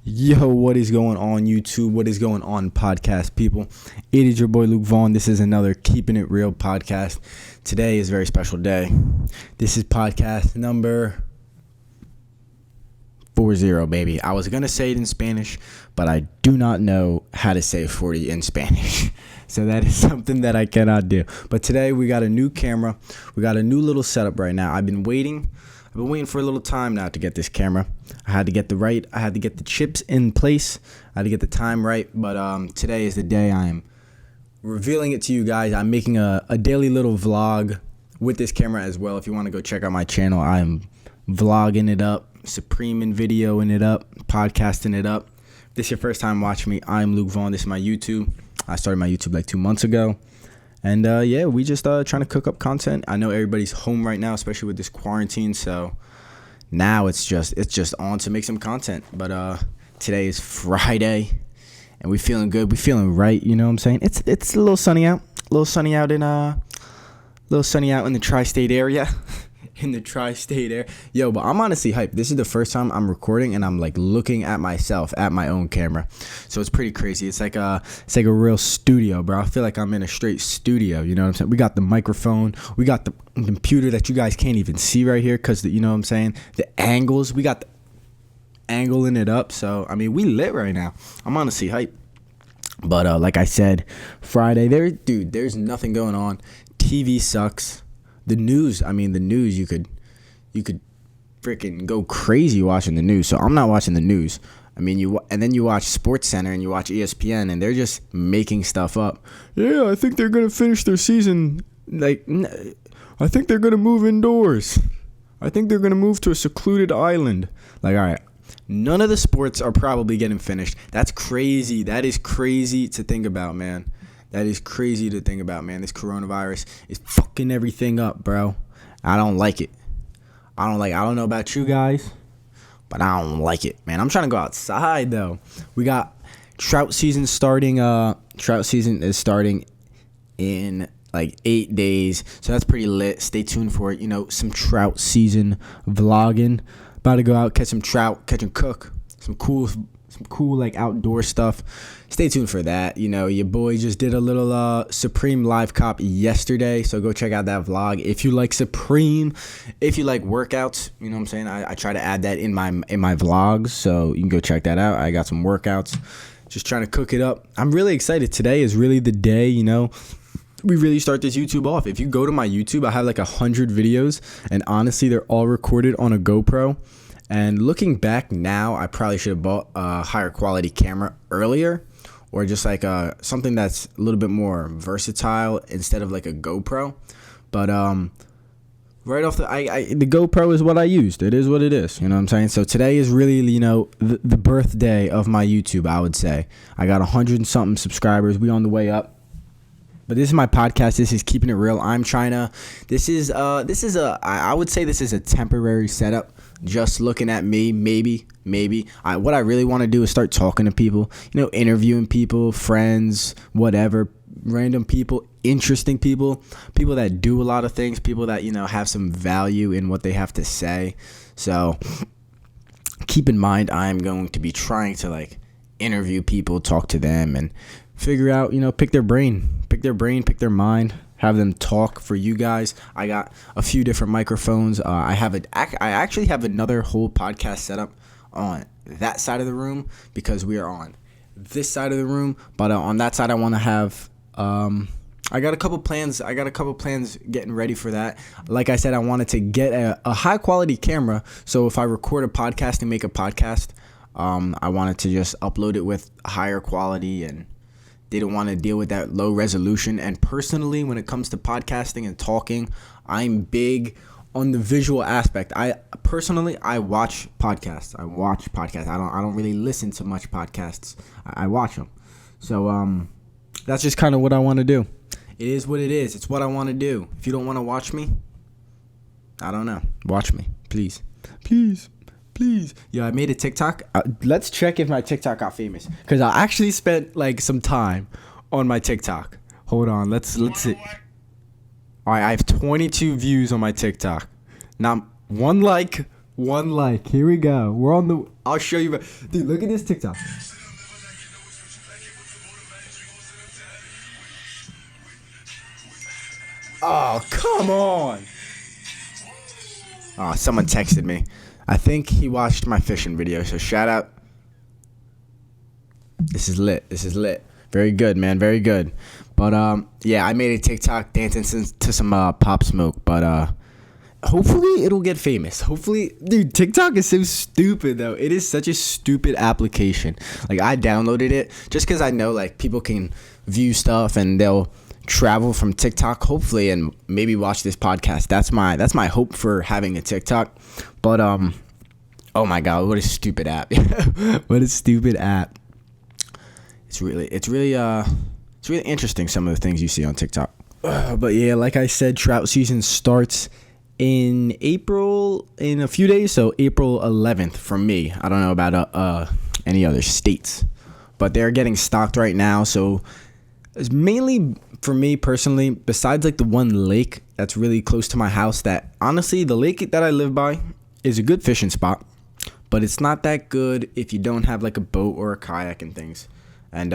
Yo, what is going on YouTube? What is going on podcast people? It is your boy Luke Vaughn. This is another Keeping It Real podcast. Today is a very special day. This is podcast number 40, baby. I was going to say it in Spanish, but I do not know how to say 40 in Spanish. So that is something that I cannot do. But today we got a new camera. We got a new little setup right now. I've been waiting for a little time now to get this camera. I had to get the chips in place. I had to get the time right. But today is the day I am revealing it to you guys. I'm making a daily little vlog with this camera as well. If you want to go check out my channel, I am vlogging it up, Supreme videoing it up, podcasting it up. If this is your first time watching me, I'm Luke Vaughn. This is my YouTube. I started my YouTube like 2 months ago. And yeah, we just trying to cook up content. I know everybody's home right now, especially with this quarantine. So now it's just on to make some content. But today is Friday, and we feeling good. We feeling right. You know what I'm saying? It's a little sunny out. A little sunny out in the tri-state area. In the tri-state area. Yo, but I'm honestly hyped. This is the first time I'm recording and I'm like looking at myself at my own camera. So it's pretty crazy. It's like a real studio, bro. I feel like I'm in a straight studio. You know what I'm saying? We got the microphone. We got the computer that you guys can't even see right here because, you know what I'm saying? The angles. We got the angling it up. So, I mean, we lit right now. I'm honestly hyped. But like I said, Friday, there's nothing going on. TV sucks. The news, you could freaking go crazy watching the news. So I'm not watching the news. And then you watch Sports Center and you watch ESPN and they're just making stuff up. Yeah, I think they're going to finish their season. I think they're going to move indoors. I think they're going to move to a secluded island. Like, all right, none of the sports are probably getting finished. That's crazy. That is crazy to think about, man. That is crazy to think about, man. This coronavirus is fucking everything up, bro. I don't like it. I don't know about you guys, but I don't like it, man. I'm trying to go outside, though. We got trout season starting. Trout season is starting in like 8 days. So that's pretty lit. Stay tuned for it. You know, some trout season vlogging. About to go out, catch some trout, catch and cook. Some cool like outdoor stuff. Stay tuned for that. You know, your boy just did a little Supreme live cop yesterday, so go check out that vlog if you like Supreme. If you like workouts, you know what I'm saying, I try to add that in my vlogs, so you can go check that out. I got some workouts, just trying to cook it up. I'm really excited. Today is really the day, you know, we really start this YouTube off. If you go to my YouTube, I have like 100 videos, and honestly, they're all recorded on a GoPro. And looking back now, I probably should have bought a higher quality camera earlier, or just like something that's a little bit more versatile instead of like a GoPro. But right off the GoPro is what I used. It is what it is. You know what I'm saying? So today is really, you know, the birthday of my YouTube, I would say. I got 100 and something subscribers. We on the way up. But this is my podcast. This is Keeping It Real. I would say this is a temporary setup. Just looking at me, maybe. What I really want to do is start talking to people, you know, interviewing people, friends, whatever, random people, interesting people that do a lot of things, people that, you know, have some value in what they have to say. So keep in mind, I'm going to be trying to like interview people, talk to them, and figure out, you know, pick their brain, pick their mind. Have them talk for you guys. I got a few different microphones. I actually have another whole podcast setup on that side of the room because we are on this side of the room. But on that side, I want to have. I got a couple plans. Getting ready for that. Like I said, I wanted to get a high quality camera. So if I record a podcast and make a podcast, I wanted to just upload it with higher quality and didn't want to deal with that low resolution. And personally, when it comes to podcasting and talking, I'm big on the visual aspect. I watch podcasts. I don't really listen to much podcasts. I watch them. So that's just kind of what I want to do. It is what it is. It's what I want to do. If you don't want to watch me, I don't know. Watch me, please. Yeah, I made a TikTok. Let's check if my TikTok got famous, because I actually spent like some time on my TikTok. Hold on, let's see. All right, I have 22 views on my TikTok. Not one like, 1 like. Here we go. We're on the. I'll show you. Dude, look at this TikTok. Oh, come on. Oh, someone texted me. I think he watched my fishing video, so shout out. This is lit. This is lit. Very good, man. Very good. But, yeah, I made a TikTok dancing to some Pop Smoke, but, hopefully it'll get famous. Hopefully, dude, TikTok is so stupid, though. It is such a stupid application. Like, I downloaded it just because I know, like, people can view stuff and they'll travel from TikTok, hopefully, and maybe watch this podcast. That's my hope for having a TikTok. But oh my god, what a stupid app. What a stupid app. It's really interesting, some of the things you see on TikTok. But yeah, like I said, trout season starts in April, in a few days, so April 11th for me. I don't know about any other states, but they're getting stocked right now. So it's mainly for me personally, besides like the one lake that's really close to my house, that honestly, the lake that I live by is a good fishing spot, but it's not that good if you don't have like a boat or a kayak and things. And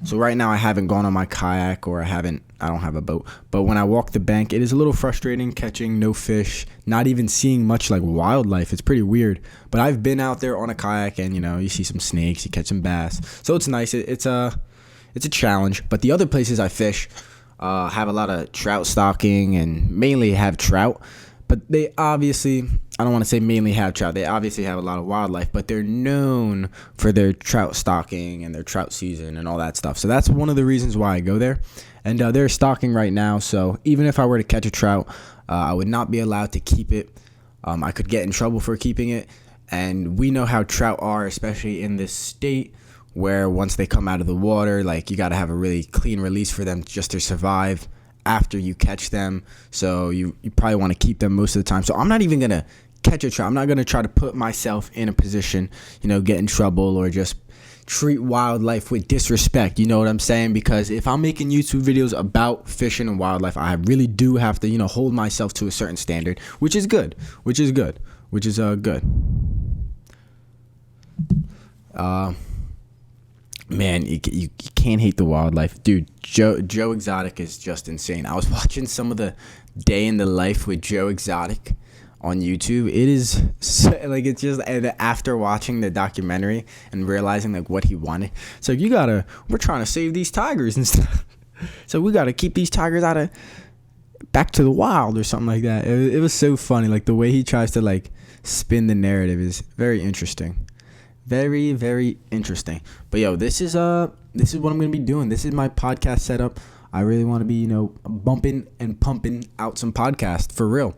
so right now I haven't gone on my kayak, or I don't have a boat. But when I walk the bank, it is a little frustrating catching no fish, not even seeing much like wildlife. It's pretty weird. But I've been out there on a kayak, and you see some snakes, you catch some bass. So it's nice. It's a challenge. But the other places I fish have a lot of trout stocking and mainly have trout. But they obviously, I don't want to say mainly have trout. They obviously have a lot of wildlife, but they're known for their trout stocking and their trout season and all that stuff. So that's one of the reasons why I go there. And they're stocking right now. So even if I were to catch a trout, I would not be allowed to keep it. I could get in trouble for keeping it. And we know how trout are, especially in this state, where once they come out of the water, like, you got to have a really clean release for them just to survive after you catch them. So you probably want to keep them most of the time. So I'm not even going to catch a trout. I'm not going to try to put myself in a position, get in trouble or just treat wildlife with disrespect. You know what I'm saying? Because if I'm making YouTube videos about fishing and wildlife, I really do have to, hold myself to a certain standard, which is good. Man, you can't hate the wildlife. Dude, Joe Exotic is just insane. I was watching some of the day in the life with Joe Exotic on YouTube. It is so, like, it's just, and after watching the documentary and realizing like what he wanted, so we're trying to save these tigers and stuff. So we got to keep these tigers back to the wild or something like that. It was so funny. Like, the way he tries to like spin the narrative is very interesting. Very, very interesting. But this is what I'm gonna be doing. This is my podcast setup. I really want to be, bumping and pumping out some podcasts for real.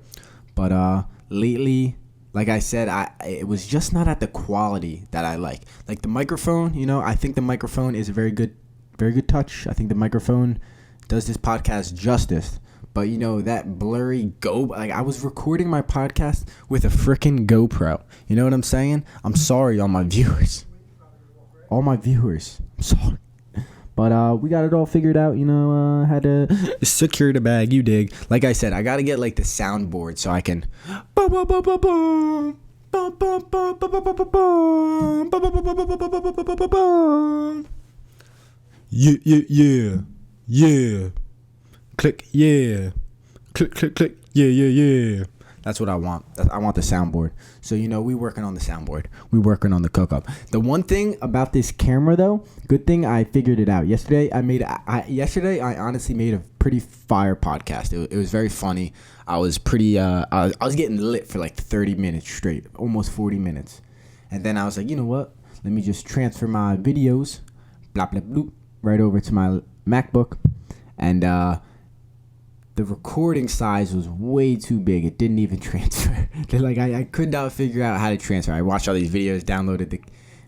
But lately, like I said, it was just not at the quality that I like. Like the microphone, I think the microphone is a very good touch. I think the microphone does this podcast justice. But that blurry I was recording my podcast with a freaking GoPro. You know what I'm saying? I'm sorry, all my viewers. I'm sorry. But we got it all figured out. Had to secure the bag. You dig? Like I said, I gotta get like the soundboard so I can. Yeah. Click, yeah. Click, yeah. That's what I want. I want the soundboard. So, we working on the soundboard. We working on the cook-up. The one thing about this camera, though, good thing I figured it out. Yesterday, I honestly made a pretty fire podcast. It was very funny. I was I was getting lit for like 30 minutes straight, almost 40 minutes. And then I was like, you know what? Let me just transfer my videos, blah, blah, blah, right over to my MacBook. And, the recording size was way too big. It didn't even transfer. I could not figure out how to transfer. I watched all these videos, downloaded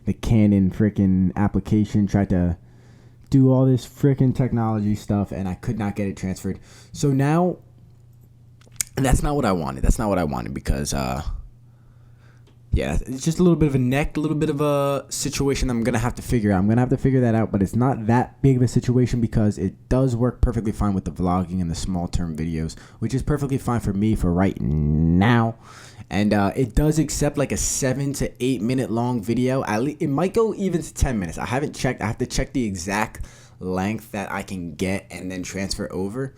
the Canon freaking application, tried to do all this freaking technology stuff, and I could not get it transferred. So now, that's not what I wanted. Because, it's just a little bit of a little bit of a situation I'm going to have to figure out. I'm going to have to figure that out, but it's not that big of a situation because it does work perfectly fine with the vlogging and the small term videos, which is perfectly fine for me for right now. And it does accept like a 7 to 8 minute long video. It might go even to 10 minutes. I haven't checked. I have to check the exact length that I can get and then transfer over,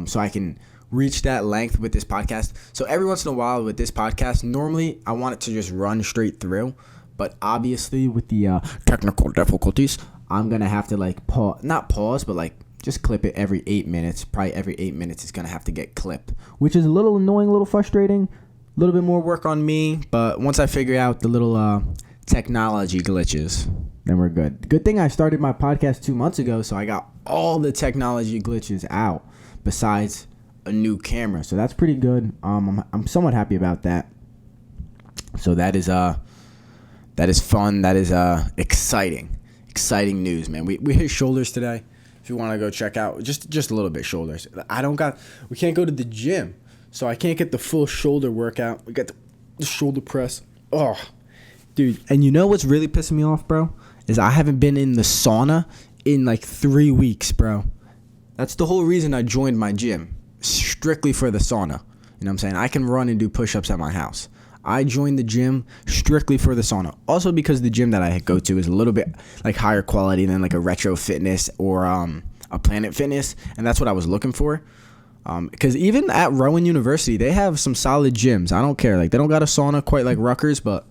so I can reach that length with this podcast. So every once in a while with this podcast, normally I want it to just run straight through, but obviously with the technical difficulties, I'm gonna have to like not pause, but like just clip it every 8 minutes. Probably every 8 minutes it's gonna have to get clipped, which is a little annoying, a little frustrating, a little bit more work on me. But once I figure out the little technology glitches, then we're good. Good thing I started my podcast 2 months ago, so I got all the technology glitches out besides a new camera, so that's pretty good. I'm somewhat happy about that. So that is fun. That is exciting news, man. We hit shoulders today. If you want to go check out, just a little bit shoulders. We can't go to the gym, so I can't get the full shoulder workout. We got the shoulder press. Oh, dude. And you know what's really pissing me off, bro? Is I haven't been in the sauna in like 3 weeks, bro. That's the whole reason I joined my gym. Strictly for the sauna. You know what I'm saying? I can run and do push-ups at my house. I joined the gym strictly for the sauna. Also because the gym that I go to is a little bit like higher quality than like a Retro Fitness or a Planet Fitness, and that's what I was looking for. Because even at Rowan University, they have some solid gyms. I don't care. Like they don't got a sauna quite like Rutgers, but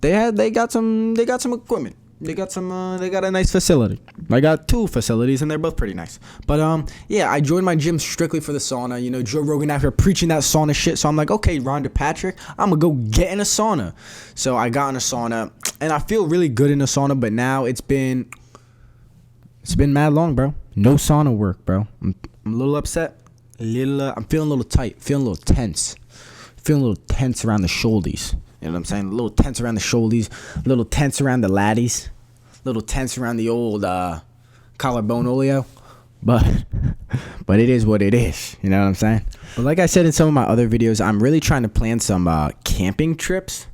they got some equipment. They got a nice facility. I got 2 facilities and they're both pretty nice. But yeah, I joined my gym strictly for the sauna. You know, Joe Rogan out here preaching that sauna shit. So I'm like, okay, Rhonda Patrick, I'm gonna go get in a sauna. So I got in a sauna and I feel really good in a sauna, but now it's been mad long, bro. No sauna work, bro. I'm a little upset. I'm feeling a little tight, feeling a little tense. Feeling a little tense around the shoulders. You know what I'm saying? A little tense around the shoulders, a little tense around the laddies, a little tense around the old collarbone oleo. But it is what it is. You know what I'm saying? But like I said in some of my other videos, I'm really trying to plan some camping trips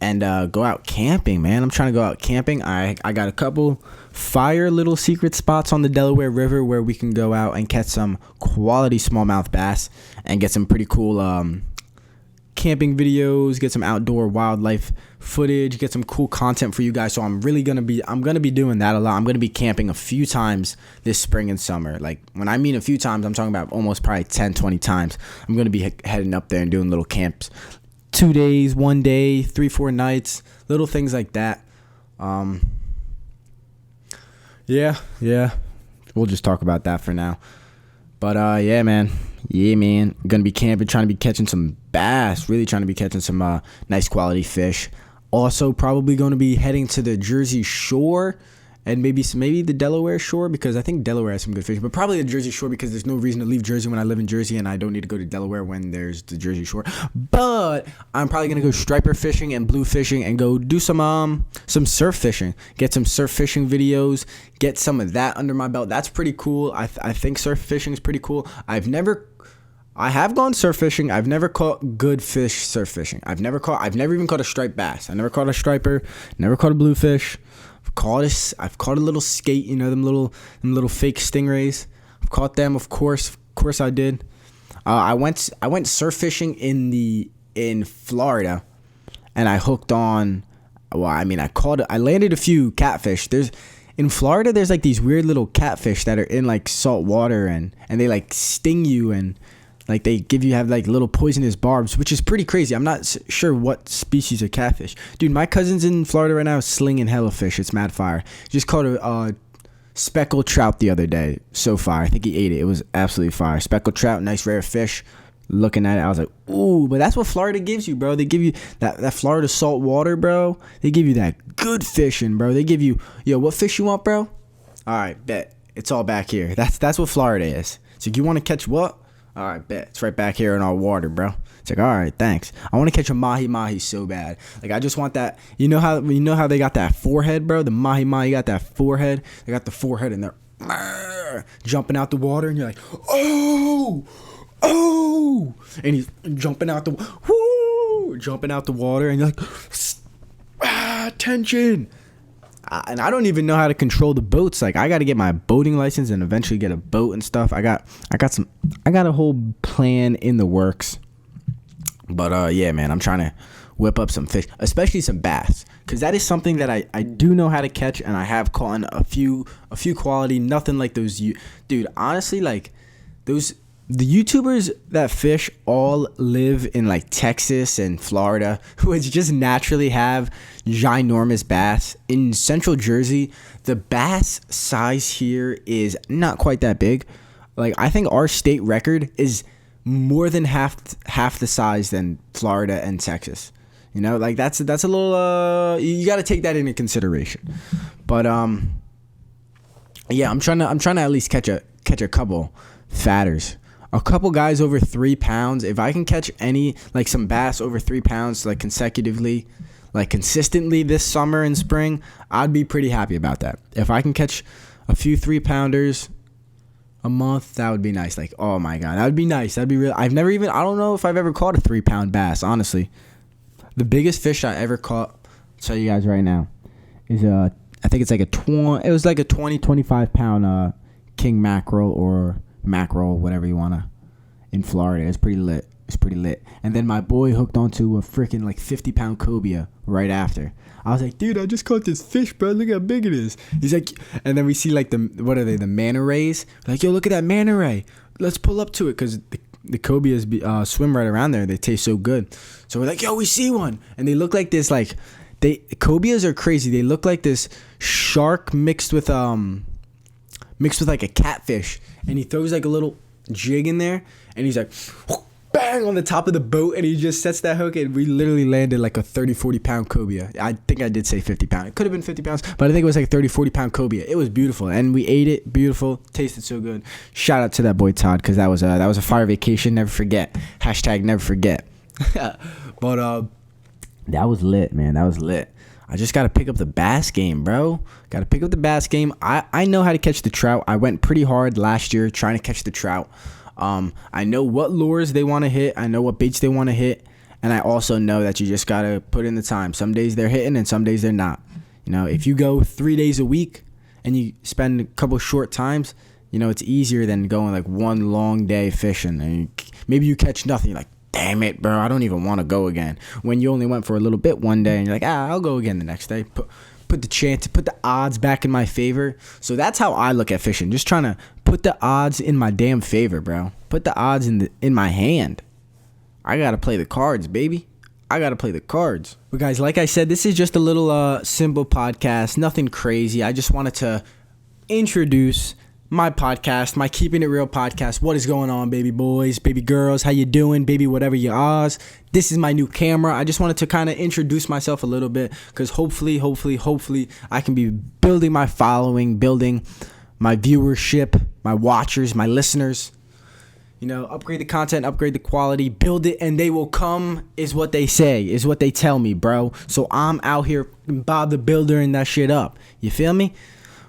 and go out camping, man. I'm trying to go out camping. I got a couple fire little secret spots on the Delaware River where we can go out and catch some quality smallmouth bass and get some pretty cool camping videos, get some outdoor wildlife footage, get some cool content for you guys. So I'm gonna be doing that a lot. I'm gonna be camping a few times this spring and summer. Like when I mean a few times, I'm talking about almost probably 10-20 times. I'm gonna be heading up there and doing little camps, 2 days, 1 day, 3-4 nights, little things like that. Yeah, we'll just talk about that for now. But yeah, man. I'm gonna be camping, trying to be catching some bass, really trying to be catching some nice quality fish. Also probably going to be heading to the Jersey Shore and maybe the Delaware Shore, because I think Delaware has some good fish, but probably the Jersey Shore because there's no reason to leave Jersey when I live in Jersey and I don't need to go to Delaware when there's the Jersey Shore. But I'm probably going to go striper fishing and blue fishing and go do some surf fishing, get some surf fishing videos, get some of that under my belt. That's pretty cool. I think surf fishing is pretty cool. I have gone surf fishing. I've never caught good fish surf fishing. I've never even caught a striped bass. I never caught a striper, never caught a bluefish. I've caught a little skate, you know, them little fake stingrays. I've caught them, of course I did. I went surf fishing in Florida, and I hooked on. Well, I mean, I landed a few catfish. In Florida, there's like these weird little catfish that are in like salt water, and they like sting you, and like they have like little poisonous barbs, which is pretty crazy. I'm not sure what species of catfish. Dude, my cousin's in Florida right now slinging hella fish. It's mad fire. Just caught a speckled trout the other day. So fire. I think he ate it. It was absolutely fire. Speckled trout, nice rare fish. Looking at it, I was like, ooh, but that's what Florida gives you, bro. They give you that Florida salt water, bro. They give you that good fishing, bro. They give you, yo, what fish you want, bro? All right, bet. It's all back here. That's what Florida is. So you want to catch what? All right, bet. It's right back here in our water, bro. It's like, all right, thanks. I want to catch a mahi so bad. Like, I just want that. You know how they got that forehead, bro? The mahi got that forehead. They got the forehead, and they're jumping out the water, and you're like, oh, and he's jumping out the water, and you're like, tension. And I don't even know how to control the boats. Like, I got to get my boating license and eventually get a boat and stuff. I got a whole plan in the works. But yeah, man, I'm trying to whip up some fish, especially some bass, because that is something that I do know how to catch, and I have caught a few quality. Nothing like those, dude. Honestly, like the YouTubers that fish all live in like Texas and Florida, which just naturally have ginormous bass. In Central Jersey, the bass size here is not quite that big. Like, I think our state record is more than half the size than Florida and Texas. You know, like that's a little you got to take that into consideration. But yeah, I'm trying to at least catch a couple fatters. A couple guys over 3 pounds. If I can catch like some bass over 3 pounds, like consistently this summer and spring, I'd be pretty happy about that. If I can catch a few 3-pounders a month, that would be nice. Like, oh my God, that would be nice. That'd be real. I don't know if I've ever caught a 3-pound bass, honestly. The biggest fish I ever caught, I'll tell you guys right now, is I think it's like it was like a 25 pound king mackerel or mackerel, whatever you wanna, in Florida. It's pretty lit. And then my boy hooked onto a freaking like 50-pound cobia right after. I was like, dude, I just caught this fish, bro. Look how big it is. He's like, and then we see like what are they? The manta rays. Like, yo, look at that manta ray. Let's pull up to it, because the cobias swim right around there. They taste so good. So we're like, yo, we see one, and they look like this. Like, cobias are crazy. They look like this shark mixed with like a catfish, and he throws like a little jig in there, and he's like, bang, on the top of the boat, and he just sets that hook, and we literally landed like a 30-40 pound cobia. I think I did say 50 pound. It could have been 50 pounds, but I think it was like 30-40 pound cobia. It was beautiful, and we ate it. Beautiful, tasted so good. Shout out to that boy Todd, because that was a fire vacation. Never forget. # never forget. But that was lit, man. That was lit. I just got to pick up the bass game, bro. Got to pick up the bass game. I know how to catch the trout. I went pretty hard last year trying to catch the trout. I know what lures they want to hit. I know what baits they want to hit. And I also know that you just got to put in the time. Some days they're hitting and some days they're not. You know, if you go 3 days a week and you spend a couple short times, you know, it's easier than going like one long day fishing. And maybe you catch nothing. You're like, damn it, bro, I don't even want to go again. When you only went for a little bit one day and you're like, I'll go again the next day. Put the odds back in my favor. So that's how I look at fishing. Just trying to put the odds in my damn favor, bro. Put the odds in my hand. I gotta play the cards, baby. I gotta play the cards. But guys, like I said, this is just a little simple podcast. Nothing crazy. I just wanted to introduce my podcast, my Keeping It Real podcast. What is going on, baby boys, baby girls? How you doing, baby? Whatever you are. This is my new camera. I just wanted to kind of introduce myself a little bit, because hopefully, I can be building my following, building my viewership, my watchers, my listeners. You know, upgrade the content, upgrade the quality, build it, and they will come, is what they say, is what they tell me, bro. So I'm out here, Bob the Builder, and that shit up. You feel me?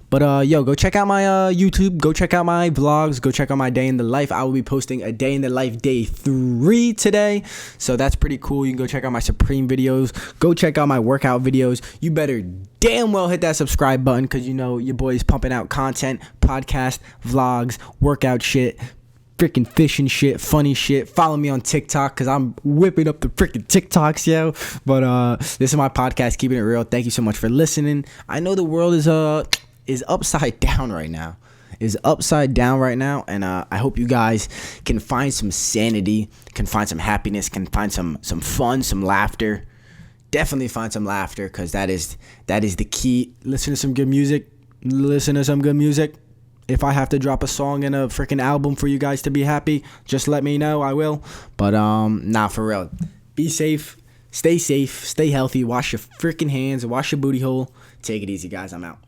But yo, go check out my YouTube. Go check out my vlogs. Go check out my day in the life. I will be posting a day in the life day 3 today. So that's pretty cool. You can go check out my Supreme videos. Go check out my workout videos. You better damn well hit that subscribe button, because you know your boy's pumping out content, podcast, vlogs, workout shit, freaking fishing shit, funny shit. Follow me on TikTok, because I'm whipping up the freaking TikToks, yo. But this is my podcast, Keeping It Real. Thank you so much for listening. I know the world is upside down right now. And I hope you guys can find some sanity, can find some happiness, can find some fun, some laughter. Definitely find some laughter, because that is the key. Listen to some good music. If I have to drop a song and a freaking album for you guys to be happy, just let me know. I will. But nah, for real. Be safe. Stay healthy. Wash your freaking hands. Wash your booty hole. Take it easy, guys. I'm out.